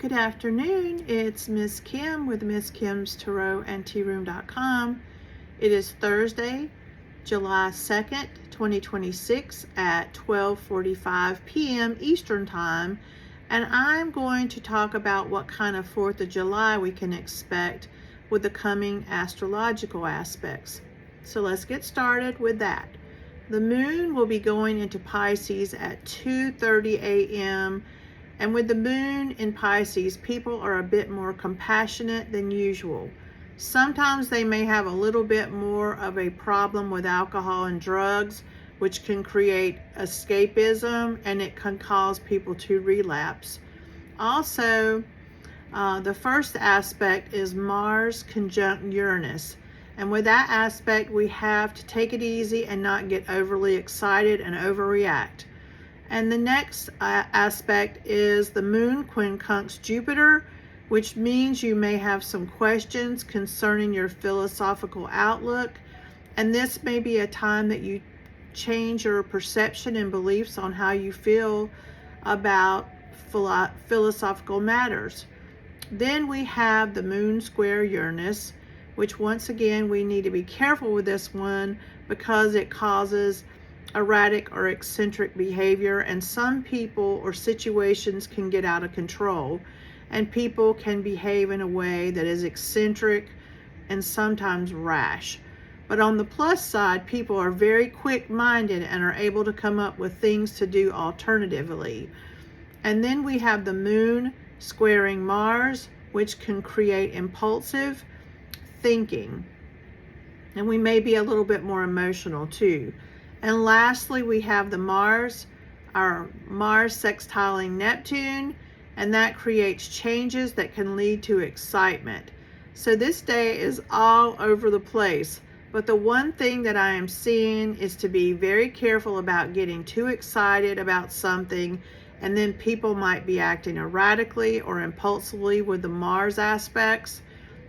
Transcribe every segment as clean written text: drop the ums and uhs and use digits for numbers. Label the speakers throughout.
Speaker 1: Good afternoon. It's Miss Kim with Ms. Kim's Tarot and Tearoom.com. It is Thursday, July 2nd, 2026 at 12:45 p.m. Eastern Time, and I'm going to talk about what kind of 4th of July we can expect with the coming astrological aspects. So let's get started with that. The moon will be going into Pisces at 2:30 a.m. And with the moon in Pisces, people are a bit more compassionate than usual. Sometimes they may have a little bit more of a problem with alcohol and drugs, which can create escapism and it can cause people to relapse. Also, the first aspect is Mars conjunct Uranus. And with that aspect, we have to take it easy and not get overly excited and overreact. And the next aspect is the moon quincunx Jupiter, which means you may have some questions concerning your philosophical outlook. And this may be a time that you change your perception and beliefs on how you feel about philosophical matters. Then we have the moon square Uranus, which once again, we need to be careful with this one because it causes erratic or eccentric behavior, and some people or situations can get out of control, and people can behave in a way that is eccentric and sometimes rash. But on the plus side, people are very quick-minded and are able to come up with things to do alternatively. And then we have the moon squaring Mars, which can create impulsive thinking, and we may be a little bit more emotional too. And lastly, we have the Mars sextiling Neptune, and that creates changes that can lead to excitement. So this day is all over the place, but the one thing that I am seeing is to be very careful about getting too excited about something, and then people might be acting erratically or impulsively with the Mars aspects.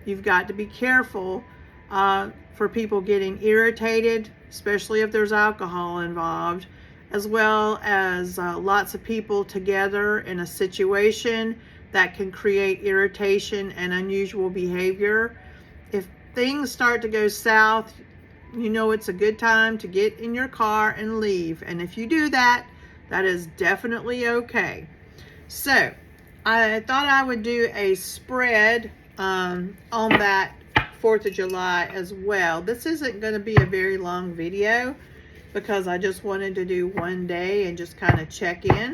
Speaker 1: You've got to be careful for people getting irritated, especially if there's alcohol involved, as well as lots of people together in a situation that can create irritation and unusual behavior. If things start to go south, you know it's a good time to get in your car and leave. And if you do that, that is definitely okay. So I thought I would do a spread on that 4th of July as well. This isn't going to be a very long video because I just wanted to do one day and just kind of check in.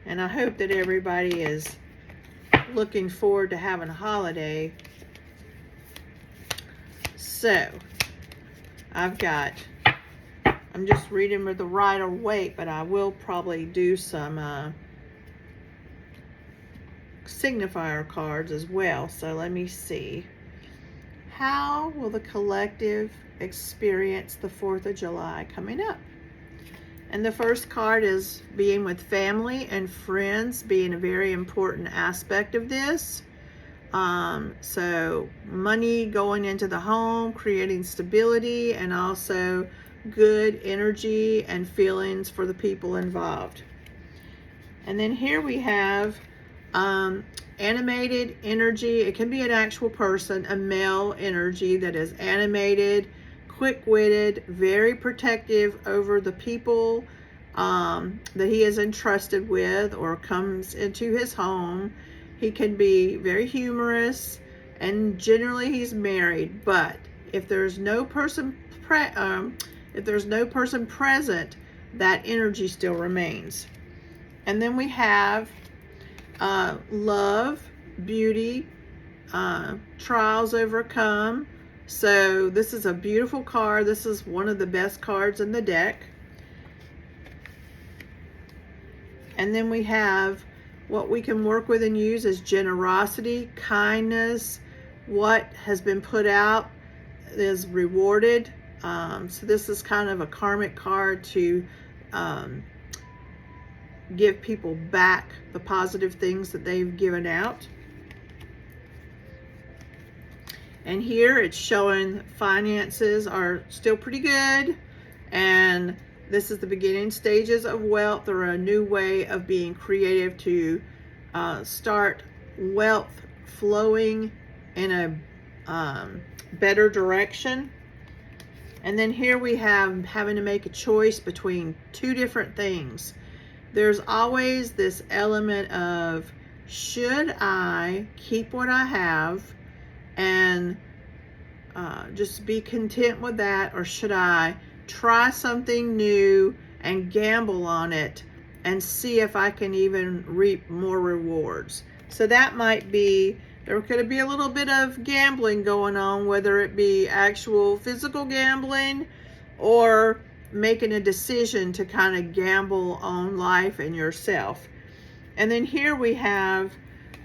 Speaker 1: And I hope that everybody is looking forward to having a holiday. So, I'm just reading with the Rider-Waite, but I will probably do some signifier cards as well. So let me see. How will the collective experience the 4th of July coming up? And the first card is being with family and friends being a very important aspect of this. So money going into the home, creating stability, and also good energy and feelings for the people involved. And then here we have animated energy. It can be an actual person, a male energy that is animated, quick-witted, very protective over the people that he is entrusted with or comes into his home. He can be very humorous, and generally he's married. But if there's no person present, that energy still remains. And then we have love, beauty, trials overcome. So this is a beautiful card. This is one of the best cards in the deck. And then we have what we can work with and use is generosity, kindness. What has been put out is rewarded. So this is kind of a karmic card to give people back the positive things that they've given out. And here it's showing finances are still pretty good, and this is the beginning stages of wealth or a new way of being creative to start wealth flowing in a better direction. And then here we have having to make a choice between two different things. There's always this element of, should I keep what I have and just be content with that, or should I try something new and gamble on it and see if I can even reap more rewards? So that might be, there could be a little bit of gambling going on, whether it be actual physical gambling or making a decision to kind of gamble on life and yourself. And then here we have,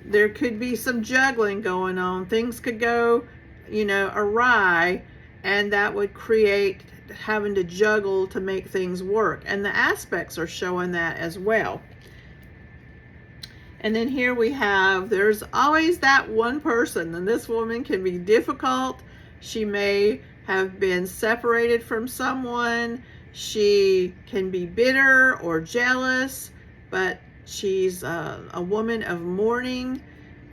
Speaker 1: there could be some juggling going on. Things could go, awry, and that would create having to juggle to make things work. And the aspects are showing that as well. And then here we have, there's always that one person, and this woman can be difficult. She may have been separated from someone. She can be bitter or jealous, but she's a woman of mourning,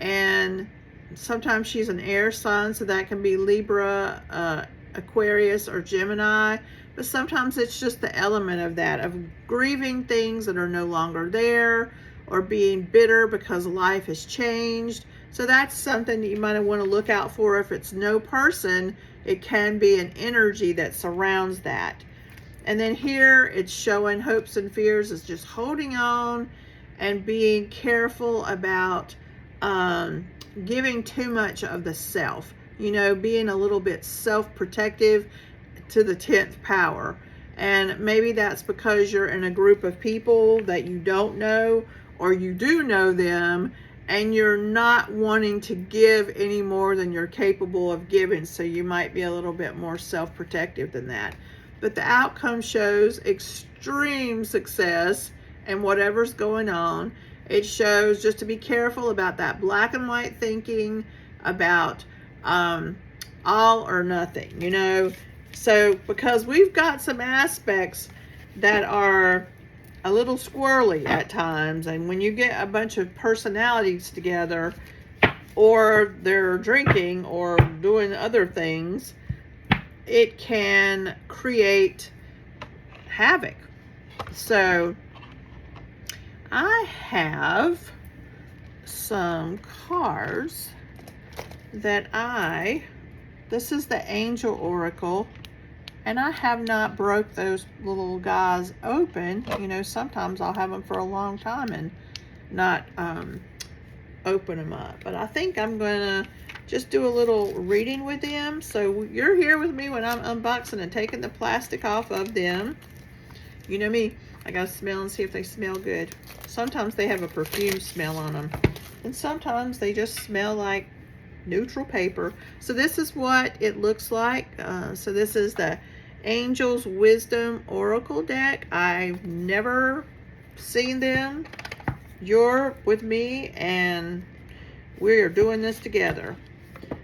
Speaker 1: and sometimes she's an air sign, so that can be Libra, Aquarius, or Gemini. But sometimes it's just the element of that, of grieving things that are no longer there, or being bitter because life has changed. So that's something that you might want to look out for. If it's no person, it can be an energy that surrounds that. And then here it's showing hopes and fears is just holding on and being careful about giving too much of the self, being a little bit self-protective to the 10th power. And maybe that's because you're in a group of people that you don't know, or you do know them, and you're not wanting to give any more than you're capable of giving. So you might be a little bit more self-protective than that. But the outcome shows extreme success and whatever's going on. It shows just to be careful about that black and white thinking, about all or nothing, So because we've got some aspects that are a little squirrely at times, and when you get a bunch of personalities together, or they're drinking or doing other things, it can create havoc. So I have some cards that this is the Angel Oracle, and I have not broke those little guys open. Sometimes I'll have them for a long time and not open them up. But I think I'm going to just do a little reading with them. So you're here with me when I'm unboxing and taking the plastic off of them. You know me, I got to smell and see if they smell good. Sometimes they have a perfume smell on them, and sometimes they just smell like neutral paper. So this is what it looks like. So this is the Angel's Wisdom Oracle deck. I've never seen them. You're with me, and we're doing this together.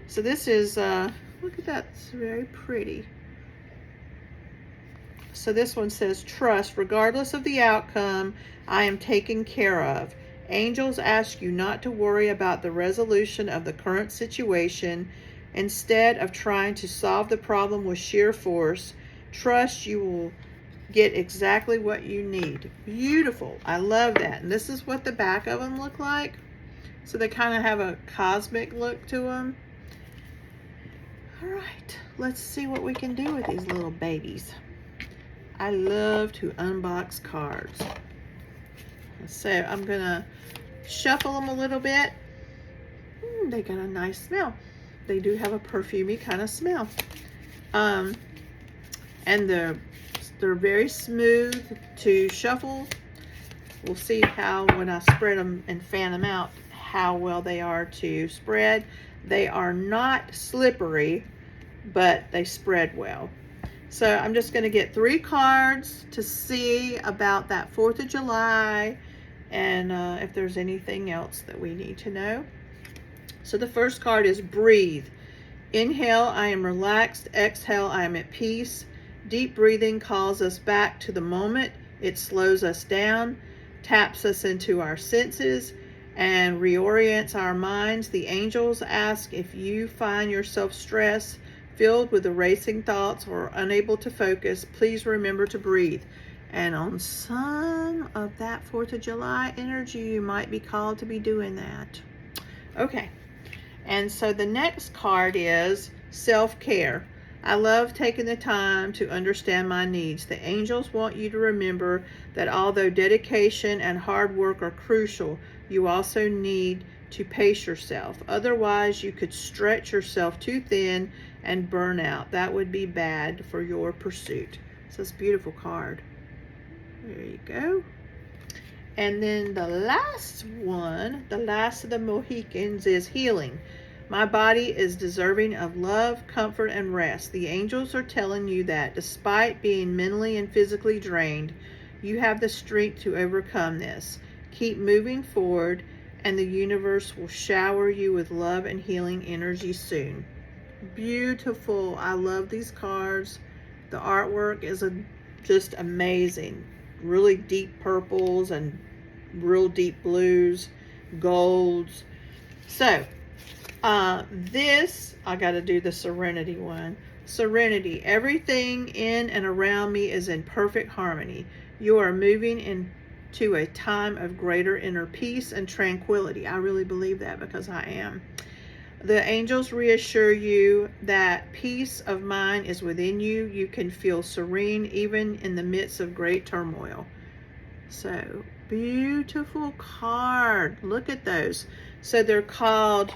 Speaker 1: So this is, look at that, it's very pretty. So this one says, trust, regardless of the outcome, I am taken care of. Angels ask you not to worry about the resolution of the current situation. Instead of trying to solve the problem with sheer force, trust you will get exactly what you need. Beautiful. I love that. And this is what the back of them look like. So they kind of have a cosmic look to them. All right, let's see what we can do with these little babies. I love to unbox cards. So I'm gonna shuffle them a little bit. They got a nice smell. They do have a perfumey kind of smell. And they're very smooth to shuffle. We'll see how, when I spread them and fan them out, how well they are to spread. They are not slippery, but they spread well. So I'm just going to get 3 cards to see about that 4th of July and if there's anything else that we need to know. So the first card is breathe. Inhale, I am relaxed. Exhale, I am at peace. Deep breathing calls us back to the moment. It slows us down, taps us into our senses, and reorients our minds. The angels ask if you find yourself stressed, filled with the racing thoughts, or unable to focus, please remember to breathe. And on some of that 4th of July energy, you might be called to be doing that. Okay, and so the next card is self-care. I love taking the time to understand my needs. The angels want you to remember that although dedication and hard work are crucial, you also need to pace yourself. Otherwise, you could stretch yourself too thin and burn out. That would be bad for your pursuit. So it's a beautiful card. There you go. And then the last one, the last of the Mohicans, is healing. My body is deserving of love, comfort, and rest. The angels are telling you that despite being mentally and physically drained, you have the strength to overcome this. Keep moving forward, and the universe will shower you with love and healing energy soon. Beautiful. I love these cards. The artwork is just amazing. Really deep purples and real deep blues, golds. So, this, I got to do the Serenity one. Serenity. Everything in and around me is in perfect harmony. You are moving into a time of greater inner peace and tranquility. I really believe that because I am. The angels reassure you that peace of mind is within you. You can feel serene even in the midst of great turmoil. So, beautiful card. Look at those. So they're called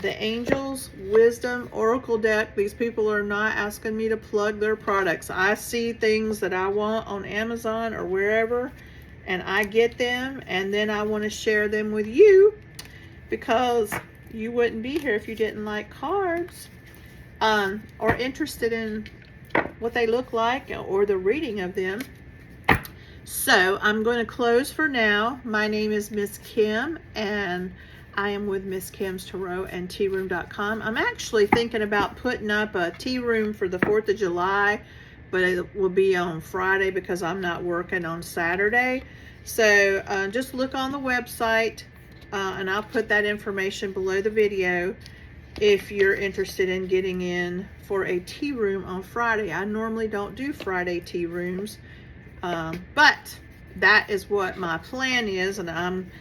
Speaker 1: the Angels Wisdom Oracle Deck. These people are not asking me to plug their products. I see things that I want on Amazon or wherever, and I get them, and then I want to share them with you because you wouldn't be here if you didn't like cards or interested in what they look like or the reading of them. So I'm going to close for now. My name is Miss Kim, and I am with Ms. Kim's Tarot and Tearoom.com. I'm actually thinking about putting up a tea room for the 4th of July, but it will be on Friday because I'm not working on Saturday. So just look on the website, and I'll put that information below the video if you're interested in getting in for a tea room on Friday. I normally don't do Friday tea rooms, but that is what my plan is, and I'm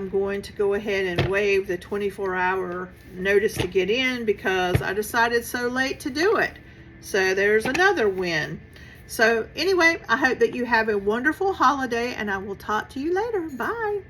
Speaker 1: going to go ahead and waive the 24-hour notice to get in because I decided so late to do it. So there's another win. So anyway, I hope that you have a wonderful holiday, and I will talk to you later. Bye.